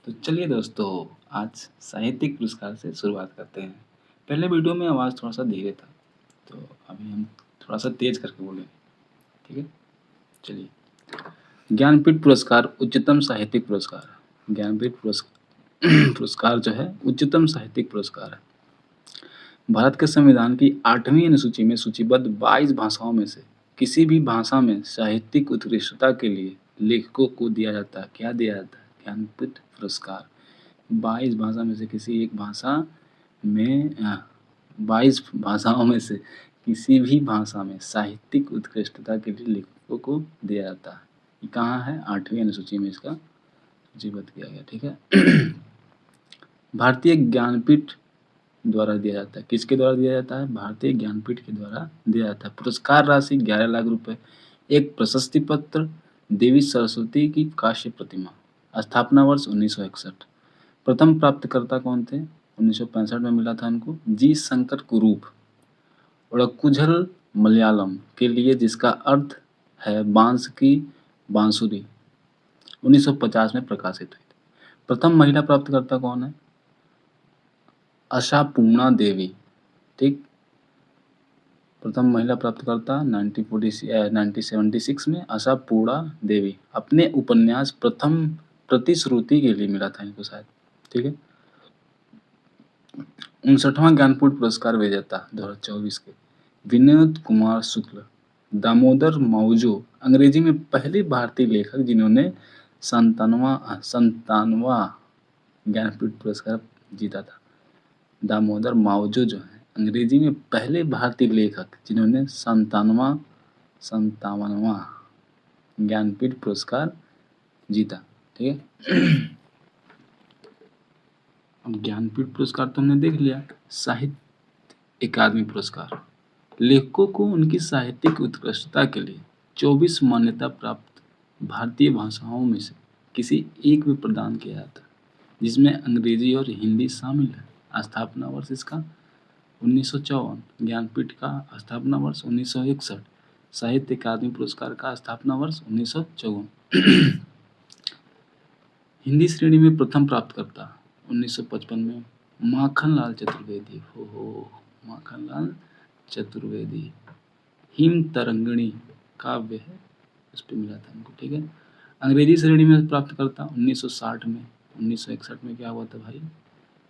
तो चलिए दोस्तों, आज साहित्यिक पुरस्कार से शुरुआत करते हैं। पहले वीडियो में आवाज़ थोड़ा-सा धीरे था, तो अभी हम थोड़ा-सा तेज़ करके बोलेंगे, ठीक है? चलिए। ज्ञानपीठ पुरस्कार उच्चतम साहित्यिक पुरस्कार है। ज्ञानपीठ पुरस्कार जो है उच्चतम साहित्यिक पुरस्कार है। भारत के संविधान की 8वीं अनुसूची में सूचीबद्ध 22 भाषाओं में से किसी भी भाषा में साहित्यिक उत्कृष्टता के लिए लेखकों को दिया जाता है। क्या दिया जाता है? ज्ञानपीठ पुरस्कार। 22 भाषा में से किसी एक भाषा में 22 भाषाओं में से किसी भी भाषा में साहित्यिक उत्कृष्टता के लिए लेखकों को दिया जाता है। ये कहाँ है? 8वीं अनुसूची में इसका सूचीबद्ध किया गया, ठीक है? भारतीय ज्ञानपीठ द्वारा दिया जाता है। किसके द्वारा दिया जाता है? भारतीय ज्ञानपीठ के द्वारा दिया जाता है। पुरस्कार राशि 11 लाख रुपए, एक प्रशस्ति पत्र, देवी सरस्वती की कांस्य प्रतिमा। स्थापना वर्ष 1961। प्रथम प्राप्तकर्ता कौन थे? 1965 में मिला था इनको जी शंकर कुरूप। ओडक्कुझल मलयालम के लिए जिसका अर्थ है बांस की बांसुरी, 1950 में प्रकाशित हुई थी। प्रथम महिला प्राप्तकर्ता कौन है? आशापूर्णा देवी, ठीक। प्रथम महिला प्राप्तकर्ता 1976 में आशापूर्णा देवी। अपने उपन्यास प्रथम प्रतिश्रुति के लिए मिला था इनको शायद, ठीक है। 59वां ज्ञानपीठ पुरस्कार विजेता 2024 के विनोद कुमार शुक्ल। दामोदर माउजो अंग्रेजी में पहले भारतीय लेखक जिन्होंने 57वां ज्ञानपीठ पुरस्कार जीता था। दामोदर माउजो जो है अंग्रेजी में पहले भारतीय लेखक जिन्होंने 57वां ज्ञानपीठ पुरस्कार जीता, ठीक है। अब ज्ञानपीठ पुरस्कार तो हमने देख लिया। साहित्य अकादमी पुरस्कार लेखकों को उनकी साहित्यिक उत्कृष्टता के लिए 24 मान्यता प्राप्त भारतीय भाषाओं में से किसी एक में प्रदान किया जाता है, जिसमें अंग्रेजी और हिंदी शामिल है। स्थापना वर्ष इसका 1954। ज्ञानपीठ का स्थापना वर्ष 1961। साहित्य अकादमी पुरस्कार का स्थापना वर्ष 1954। हिंदी श्रेणी में प्रथम प्राप्तकर्ता 1955 में माखनलाल चतुर्वेदी। हो माखनलाल चतुर्वेदी। हिम तरंगिणी काव्य है, उस पर मिला था हमको, ठीक है। अंग्रेजी श्रेणी में प्राप्तकर्ता 1960 में। 1961 में क्या हुआ था भाई?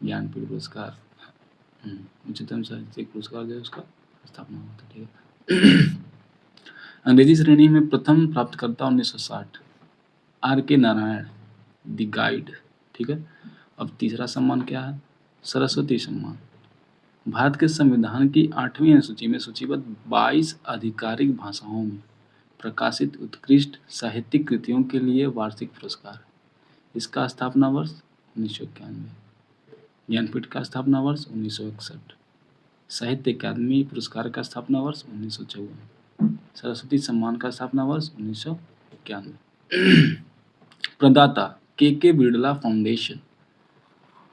ज्ञानपीठ पुरस्कार, उच्चतम साहित्यिक पुरस्कार जो है उसका स्थापना हुआ था, ठीक है। अंग्रेजी श्रेणी में प्रथम प्राप्तकर्ता 1960 आर के नारायण, द गाइड, ठीक है। अब तीसरा सम्मान क्या है? सरस्वती सम्मान। भारत के संविधान की 8वीं अनुसूची में सूचीबद्ध 22 आधिकारिक भाषाओं में प्रकाशित उत्कृष्ट साहित्यिक कृतियों के लिए वार्षिक पुरस्कार। इसका स्थापना वर्ष 1991। ज्ञानपीठ का स्थापना वर्ष 1961। साहित्य अकादमी पुरस्कार का स्थापना वर्ष 1954। सरस्वती सम्मान का स्थापना वर्ष 1991। प्रदाता के बिरला फाउंडेशन।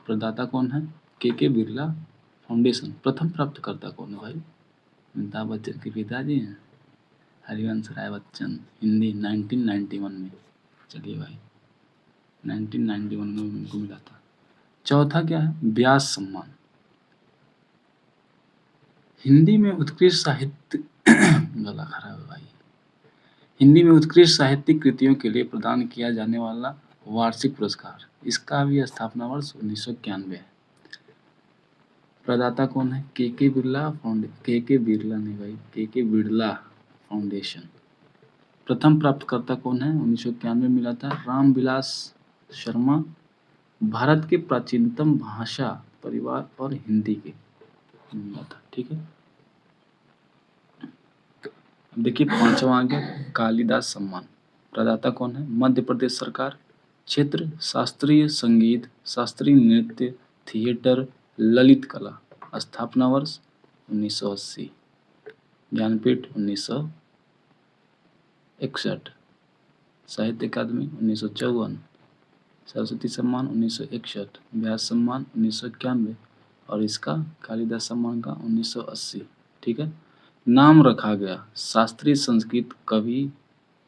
प्रदाता कौन है? के बिरला फाउंडेशन। प्रथम प्राप्तकर्ता कौन है भाई? अमिताभ बच्चन के पिताजी हैं, हरिवंश राय बच्चन। हिंदी 1991 में। चलिए भाई, 1991 में उनको मिला था। चौथा क्या है? व्यास सम्मान। हिंदी में उत्कृष्ट साहित्य गला खराब है भाई। हिंदी में उत्कृष्ट साहित्यिक कृतियों के लिए प्रदान किया जाने वाला वार्षिक पुरस्कार। इसका भी स्थापना वर्ष 1991 है। प्रदाता कौन है? के बिरला के बिरला नहीं भाई, के बिरला फाउंडेशन। प्रथम प्राप्तकर्ता कौन है? 1991 में मिला था रामविलास शर्मा। भारत के प्राचीनतम भाषा परिवार और हिंदी के मिला था, ठीक है। अब देखिए 5वां आ गया कालिदास सम्मान। प्रदाता कौन है? मध्य प्रदेश सरकार। क्षेत्र शास्त्रीय संगीत, शास्त्रीय नृत्य, थिएटर, ललित कला। स्थापना वर्ष 1980। ज्ञानपीठ 1961। साहित्य अकादमी 1954। सरस्वती सम्मान 1961। व्यास सम्मान 1991 और इसका कालिदास सम्मान का 1980, ठीक है। नाम रखा गया शास्त्रीय संस्कृत कवि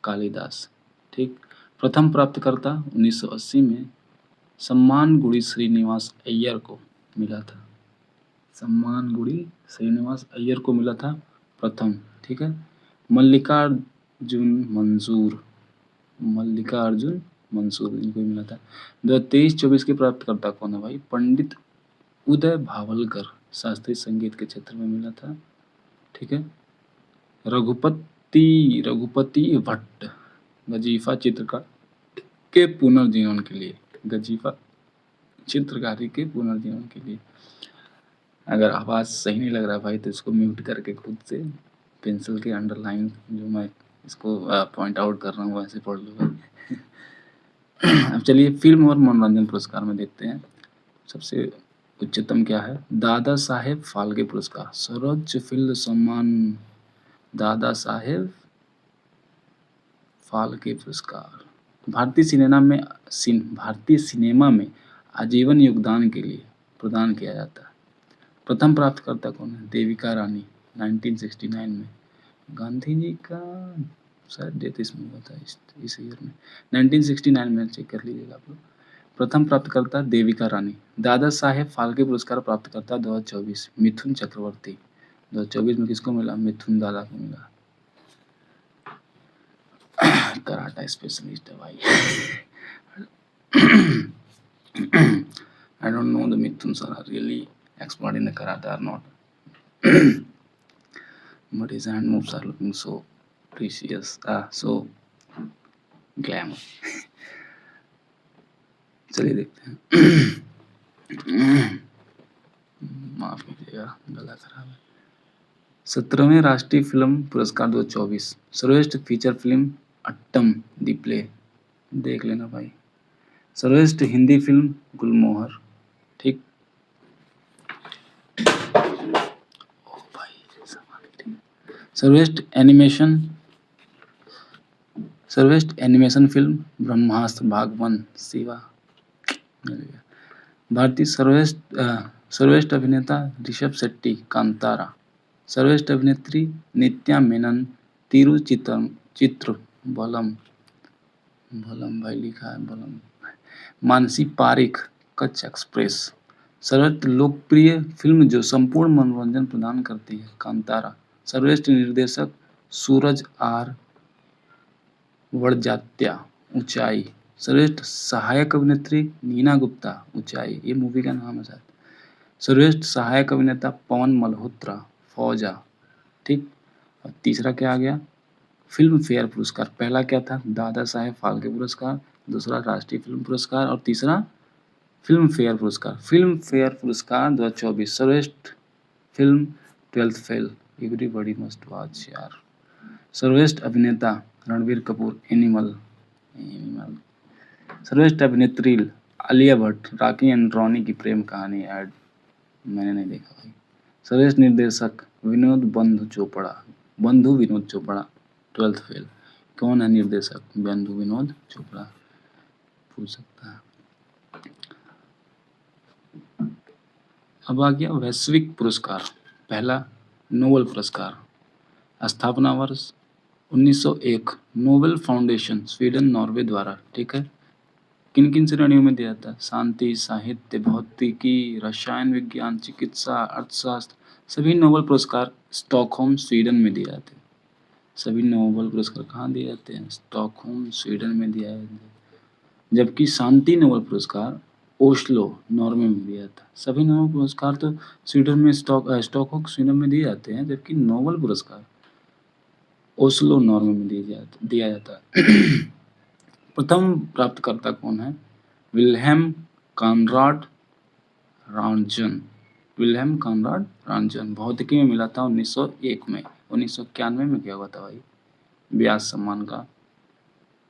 कालिदास, ठीक। प्रथम प्राप्तकर्ता 1980 में सम्मान गुणी श्रीनिवास अय्यर को मिला था। सम्मान गुणी श्रीनिवास अय्यर को मिला था प्रथम। ठीक है। मल्लिकार्जुन मंसूर, मल्लिकार्जुन मंसूर इनको मिला था। 2023-24 के प्राप्तकर्ता कौन है भाई? पंडित उदय भावलकर, शास्त्रीय संगीत के क्षेत्र में मिला था। ठीक है। रघुपति भट्ट, गजीफा चित्रकार के पुनर्जीवन के लिए, गजीफा चित्रकारी के पुनर्जीवन के लिए। अगर आवाज सही नहीं लग रहा भाई तो इसको म्यूट करके खुद से पेंसिल के अंडरलाइन जो मैं इसको पॉइंट आउट कर रहा हूँ वैसे पढ़ लो। अब चलिए फिल्म और मनोरंजन पुरस्कार में देखते हैं सबसे उच्चतम क्या है। दादा साहेब फाल्के पुरस्कार, सर्वोच्च फिल्म सम्मान दादा साहेब फाल्के पुरस्कार भारतीय सिनेमा में आजीवन योगदान के लिए प्रदान किया जाता है। प्रथम प्राप्तकर्ता कौन है? देविका रानी, 1969 में। गांधी जी का शायद डेथ इसमें हुआ था इस ईयर में, 1969 में, चेक कर लीजिएगा आप लोग। प्रथम प्राप्तकर्ता देविका रानी। दादा साहेब फाल्के पुरस्कार प्राप्तकर्ता 2024 मिथुन चक्रवर्ती। 2024 में किसको मिला? मिथुन दादा को मिला। कराटा स्पेशलिस्ट है भाई। I don't know the Mithun sir are really expert in the karate or not. But his hand moves are looking so precious, so glamour. चलिए देखते हैं। माफ कीजिएगा गला खराब है। 17वें राष्ट्रीय फिल्म पुरस्कार 2024 सर्वश्रेष्ठ फीचर फिल्म अट्टम दी प्ले, देख लेना भाई। सर्वश्रेष्ठ हिंदी फिल्म गुलमोहर। ठीक। ओ भाई सर्वश्रेष्ठ एनिमेशन फिल्म ब्रह्मास्त्र भाग 1 शिवा। भारतीय सर्वश्रेष्ठ अभिनेता ऋषभ शेट्टी कांतारा। सर्वश्रेष्ठ अभिनेत्री नित्या मेनन तिरुचित्रंबलम, भलम भाई लिखा है भलम। मानसी पारिक कच्छ एक्सप्रेस। सर्वश्रेष्ठ लोकप्रिय फिल्म जो संपूर्ण मनोरंजन प्रदान करती है कांतारा। सर्वश्रेष्ठ निर्देशक सूरज आर वड़जात्या ऊंचाई। सर्वश्रेष्ठ सहायक अभिनेत्री नीना गुप्ता ऊंचाई, ये मूवी का नाम है शायद। सर्वश्रेष्ठ सहायक अभिनेता पवन मल्होत्रा फौजा। ठीक। और तीसरा क्या आ गया? फिल्म फेयर पुरस्कार। पहला क्या था? दादा साहेब फाल्के पुरस्कार, दूसरा राष्ट्रीय फिल्म पुरस्कार और तीसरा फिल्म फेयर पुरस्कार। फिल्म फेयर पुरस्कार 2024 सर्वश्रेष्ठ film 12th fail, everybody must watch यार। सर्वश्रेष्ठ अभिनेता रणबीर कपूर एनिमल। सर्वश्रेष्ठ अभिनेत्री आलिया भट्ट राकी एंड रॉनी की प्रेम कहानी एड, मैंने नहीं देखा भाई। सर्वश्रेष्ठ निर्देशक बंधु विनोद चोपड़ा 12th फेल। कौन है निर्देशक? बंधु विनोद चोपड़ा, पूछ सकता है। अब आ गया वैश्विक पुरस्कार। पहला नोबेल पुरस्कार, स्थापना वर्ष 1901, नोबेल फाउंडेशन स्वीडन नॉर्वे द्वारा। ठीक है। किन किन श्रेणियों में दिया जाता है? शांति, साहित्य, भौतिकी, रसायन विज्ञान, चिकित्सा, अर्थशास्त्र। सभी नोबेल पुरस्कार स्टॉकहोम स्वीडन में दिए जाते हैं। सभी नोबेल पुरस्कार कहाँ दिए जाते हैं? स्टॉकहोम स्वीडन में दिया जाता है। जबकि शांति नोबेल पुरस्कार ओस्लो नॉर्वे में दिया जाता है। सभी नोबेल पुरस्कार तो स्वीडन में स्टॉकहोम स्वीडन में दिए जाते हैं, जबकि नोबेल पुरस्कार ओस्लो नॉर्वे में दिया जाता है। प्रथम प्राप्तकर्ता कौन है? Wilhelm Conrad Röntgen. Wilhelm Conrad Röntgen. भौतिकी में मिला था 1901 में। 1991 में क्या हुआ था भाई? व्यास सम्मान का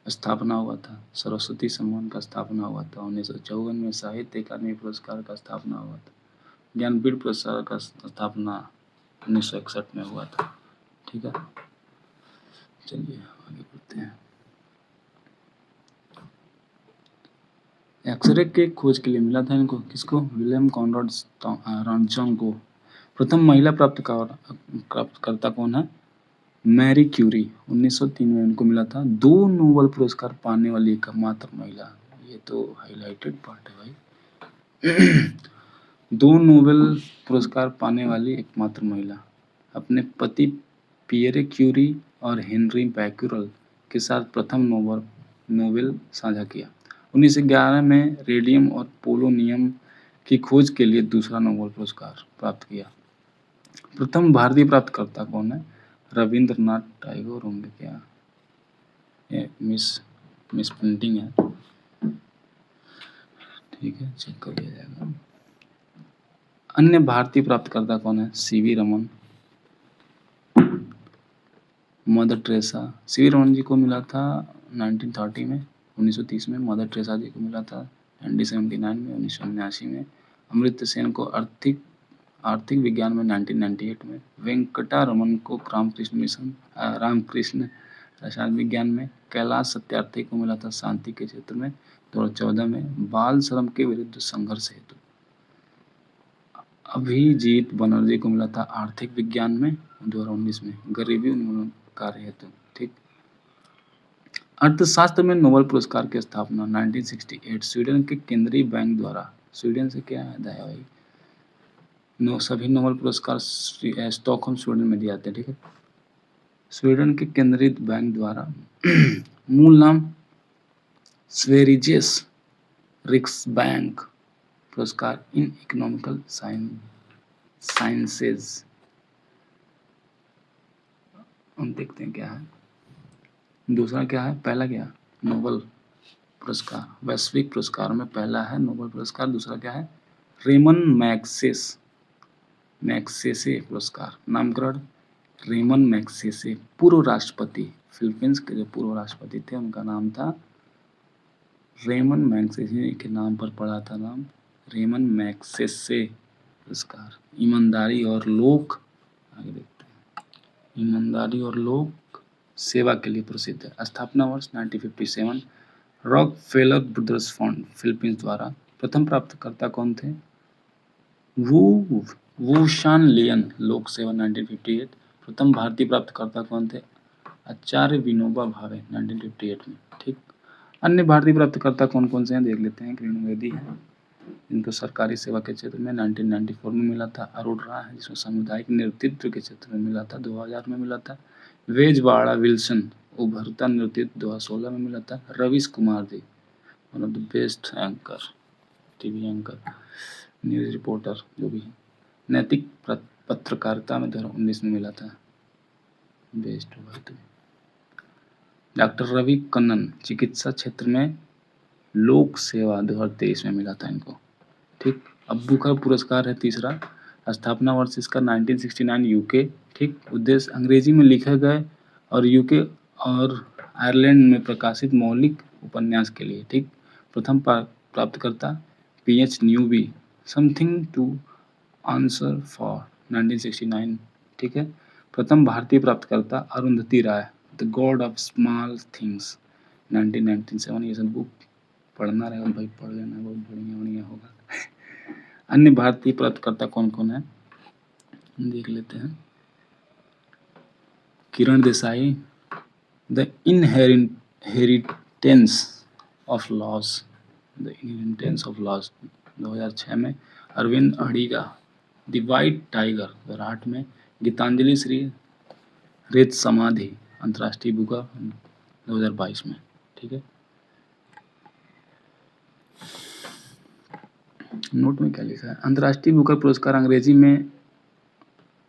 स्थापना हुआ था। सरस्वती सम्मान का स्थापना हुआ था 1954 में। साहित्य अकादमी पुरस्कार का स्थापना हुआ था। ज्ञानपीठ पुरस्कार का स्थापना 1961 में हुआ था। ठीक है। चलिए आगे बढ़ते हैं। एक्सरे के खोज के लिए मिला था इनको, किसको? विलियम कॉनराड रॉन्टजन को। प्रथम महिला प्राप्तकर्ता कौन है? मैरी क्यूरी, 1903 में इनको मिला था। 2 नोबेल पुरस्कार पाने वाली एकमात्र महिला, ये तो हाईलाइटेड पार्ट है भाई। 2 नोबेल पुरस्कार पाने वाली एकमात्र महिला, अपने पति पियरे क्यूरी और हेनरी बैक्यूरेल के साथ प्रथम नोबेल साझा किया। 1911 में रेडियम और पोलोनियम की खोज के लिए दूसरा नोबेल पुरस्कार प्राप्त किया। प्रथम भारतीय प्राप्तकर्ता कौन है? रविंद्रनाथ टैगोर होंगे क्या? ये मिस प्रिंटिंग है, ठीक है, चेक कर लिया जाएगा। अन्य भारतीय प्राप्तकर्ता कौन है? CV Raman, Mother Teresa. CV Raman ji को मिला था 1930 में, 1930 में। मदर टेरेसा जी को मिला था 1979 में, 1979 में। अमर्त्य सेन को आर्थिक विज्ञान में 1998 में। वेंकटा रमन को रामकृष्ण रसायन विज्ञान में। कैलाश सत्यार्थी को मिला था शांति के क्षेत्र में 2014 में। बाल श्रम के विरुद्ध संघर्ष हेतु अभिजीत बनर्जी को मिला था आर्थिक विज्ञान में 2019 में। गरीबी उन्मूलन कार्य हेतु, ठीक। अर्थशास्त्र में नोबेल पुरस्कार की स्थापना 1968 स्वीडन के केंद्रीय बैंक द्वारा। स्वीडन से क्या है दया भाई? सभी नोबेल पुरस्कार स्टॉकहोम स्वीडन में दिए जाते हैं, ठीक है। स्वीडन के केंद्रीय बैंक द्वारा। मूल नाम स्वेरिजेस रिक्सबैंक पुरस्कार इन इकोनॉमिकल साइंसेज। हम देखते हैं क्या है। दूसरा क्या है? पहला क्या? नोबेल पुरस्कार, वैश्विक पुरस्कार में पहला है नोबेल पुरस्कार। दूसरा क्या है? रेमन मैग्सेसे पुरस्कार। नामकरण रेमन मैग्सेसे, पूर्व राष्ट्रपति, फिलीपींस के जो पूर्व राष्ट्रपति थे उनका नाम था रेमन मैग्सेसे के नाम पर पड़ा था नाम रेमन मैग्सेसे पुरस्कार। ईमानदारी और लोक, आगे देखते हैं, ईमानदारी और लोक सेवा के लिए प्रसिद्ध है। स्थापना वर्ष 1957। रॉकफेलर ब्रदर्स फंड फिलीपींस द्वारा। प्रथम प्राप्तकर्ता कौन थे? वू शान लियन, लोक सेवा 1958। प्रथम भारतीय प्राप्तकर्ता कौन थे? आचार्य विनोबा भावे 1958 में, ठीक। अन्य भारतीय प्राप्तकर्ता कौन कौन से हैं देख लेते हैं। किरण बेदी है, इनको सरकारी सेवा के क्षेत्र में 1994 में मिला था। अरोड़ा है, जिसमें सामुदायिक नेतृत्व के क्षेत्र में मिला था, 2000 में मिला था। वेजवाड़ा विल्सन, उभरता नेतृत्व, 2016 में मिला था। Ravish Kumar ji, one of the best anchor, TV anchor, news reporter जो भी, नैतिक पत्रकारिता में 2019 में मिला था। बेस्ट होगा तो। डॉक्टर रवि कन्नन, चिकित्सा क्षेत्र में लोक सेवा 2023 में मिला था इनको, ठीक। अब्बू का पुरस्कार है तीसरा। स्थापना वर्ष इसका 1969 यूके, ठीक। उद्देश्य अंग्रेजी में लिखे गए और यूके और आयरलैंड में प्रकाशित मौलिक उपन्यास के लिए, ठीक। प्रथम प्राप्तकर्ता PH Newby, something to answer for 1969, ठीक है। प्रथम भारतीय प्राप्तकर्ता Arundhati Roy, the God of small things 1997। ये सब बुक पढ़ना रहेगा भाई, पढ़ लेना, बहुत बढ़िया बढ़िया होगा। अन्य भारतीय प्राप्तकर्ता कौन कौन है देख लेते हैं। Kiran Desai, the inheritance of loss 2006 में। Arvind Adiga, the white tiger 2008 में। गीतांजलि श्री रेत समाधि अंतर्राष्ट्रीय बुका 2022 में, ठीक है। नोट में क्या लिखा है? अंतर्राष्ट्रीय बुकर पुरस्कार अंग्रेजी में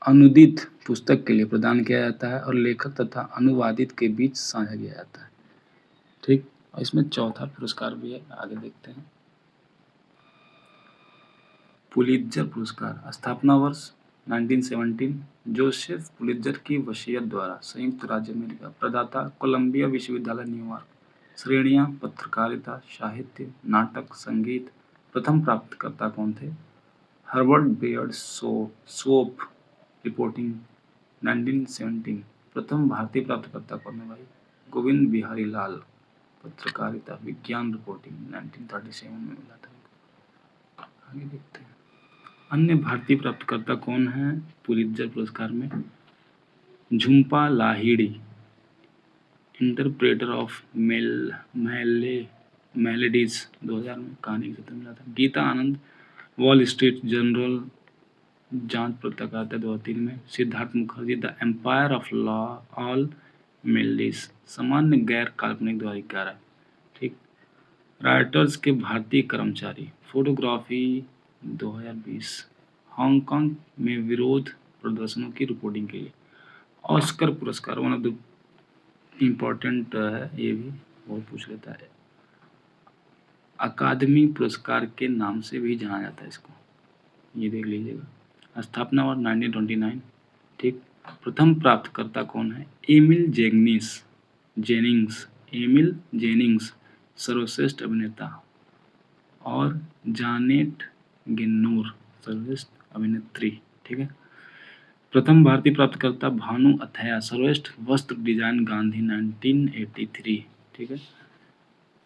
अनुदित पुस्तक के लिए प्रदान किया जाता है और लेखक तथा अनुवादित के बीच साझा किया जाता है, ठीक। और इसमें चौथा पुरस्कार भी है, आगे देखते हैं। पुलित्जर पुरस्कार। स्थापना वर्ष 1917। जोसेफ पुलित्जर की वसीयत द्वारा संयुक्त राज्य अमेरिका। प्रदाता कोलंबिया विश्वविद्यालय न्यूयॉर्क। श्रेणियां पत्रकारिता, साहित्य, नाटक, संगीत। प्रथम प्राप्तकर्ता कौन थे? Herbert Bayard Swope, reporting 1917। प्रथम भारतीय प्राप्तकर्ता कौन है भाई? गोविंद बिहारी लाल, पत्रकारिता, विज्ञान, रिपोर्टिंग 1937 में मिला था। आगे देखते हैं। अन्य भारतीय प्राप्तकर्ता कौन है पुलित्जर पुरस्कार में? Jhumpa Lahiri, interpreter of maladies 2000 में कहानी के क्षेत्र में मिला था। Geeta Anand Wall Street Journal जांच पत्रकारिता 2003 में। Siddhartha Mukherjee the empire of law all maladies सामान्य गैर काल्पनिक द्वारिकारा। ठीक। राइटर्स के भारतीय कर्मचारी फोटोग्राफी 2020 हांगकांग में विरोध प्रदर्शनों की रिपोर्टिंग के लिए। ऑस्कर पुरस्कार वन ऑफ द इम्पोर्टेंट है, ये भी बहुत पूछ लेता है। अकादमी पुरस्कार के नाम से भी जाना जाता है इसको, ये देख लीजिएगा। स्थापना वर्ष 1929। ठीक। प्रथम प्राप्तकर्ता कौन है? Emil Jennings. एमिल जेनिंग्स सर्वश्रेष्ठ अभिनेता और जानेट गिन्नूर सर्वश्रेष्ठ अभिनेत्री। ठीक है। प्रथम भारतीय प्राप्तकर्ता भानु अथैया सर्वश्रेष्ठ वस्त्र डिजाइन गांधी 1983। ठीक है।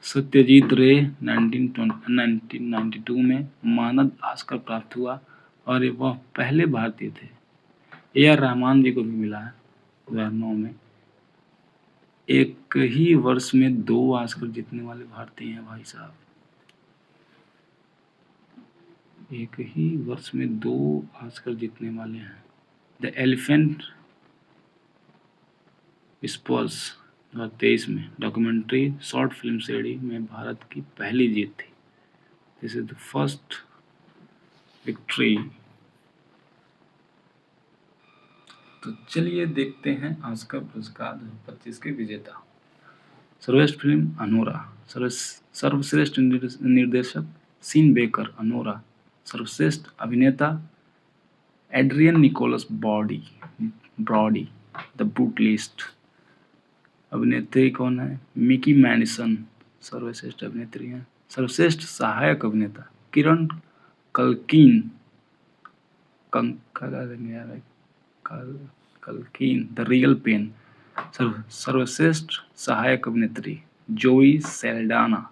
सत्यजीत रे 1992 में मानद ऑस्कर प्राप्त हुआ और वह पहले भारतीय थे। A.R. रहमान जी को भी मिला है 2009 में। एक ही वर्ष में 2 ऑस्कर जीतने वाले भारतीय हैं भाई साहब। एक ही वर्ष में 2 ऑस्कर जीतने वाले हैं। द एलिफेंट स्पर्स 2023 में डॉक्यूमेंट्री शॉर्ट फिल्म श्रेणी में भारत की पहली जीत थी। This is the first victory. तो चलिए देखते हैं ऑस्कर पुरस्कार 2025 के विजेता। सर्वश्रेष्ठ फिल्म अनोरा। सर्वश्रेष्ठ निर्देशक सीन बेकर अनोरा। सर्वश्रेष्ठ अभिनेता Adrien Nicholas Brody the Brutalist. अभिनेत्री कौन है? मिकी मैडिसन सर्वश्रेष्ठ अभिनेत्री हैं। सर्वश्रेष्ठ सहायक अभिनेता किरण कल्किन द रियल पेन। सर्वश्रेष्ठ सहायक अभिनेत्री जोई सेल्डाना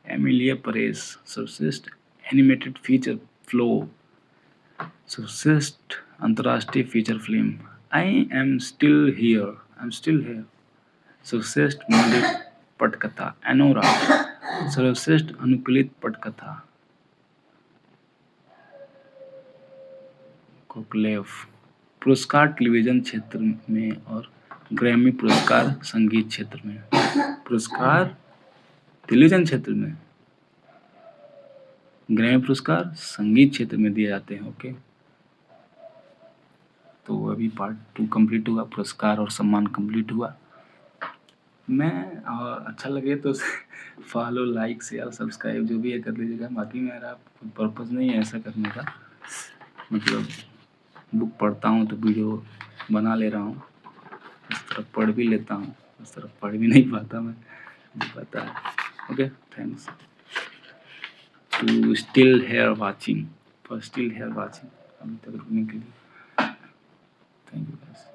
एमिलिया परेस। सर्वश्रेष्ठ एनिमेटेड फीचर फ्लो। सर्वश्रेष्ठ अंतर्राष्ट्रीय feature film I am still here. सर्वश्रेष्ठ मूल्य पटकथा एनोरा। सर्वश्रेष्ठ अनुकूलित पटकथा कोकलेव। पुरस्कार टेलीविजन क्षेत्र में और ग्रैमी पुरस्कार संगीत क्षेत्र में। पुरस्कार टेलीविजन क्षेत्र में, ग्रैमी पुरस्कार संगीत क्षेत्र में दिए जाते हैं। ओके, तो अभी पार्ट 2 कंप्लीट हुआ, पुरस्कार और सम्मान कंप्लीट हुआ। मैं अच्छा लगे तो फॉलो, लाइक, शेयर, सब्सक्राइब जो भी है कर लीजिएगा। बाकी मेरा पर्पस नहीं है ऐसा करने का, मतलब बुक पढ़ता हूँ तो वीडियो बना ले रहा हूँ। इस तरफ पढ़ भी लेता हूँ, उस तरफ पढ़ भी नहीं पाता मैं, पता है। Okay, thanks to still here watching, for still here watching अभी तक रुकने के लिए। Thank you guys.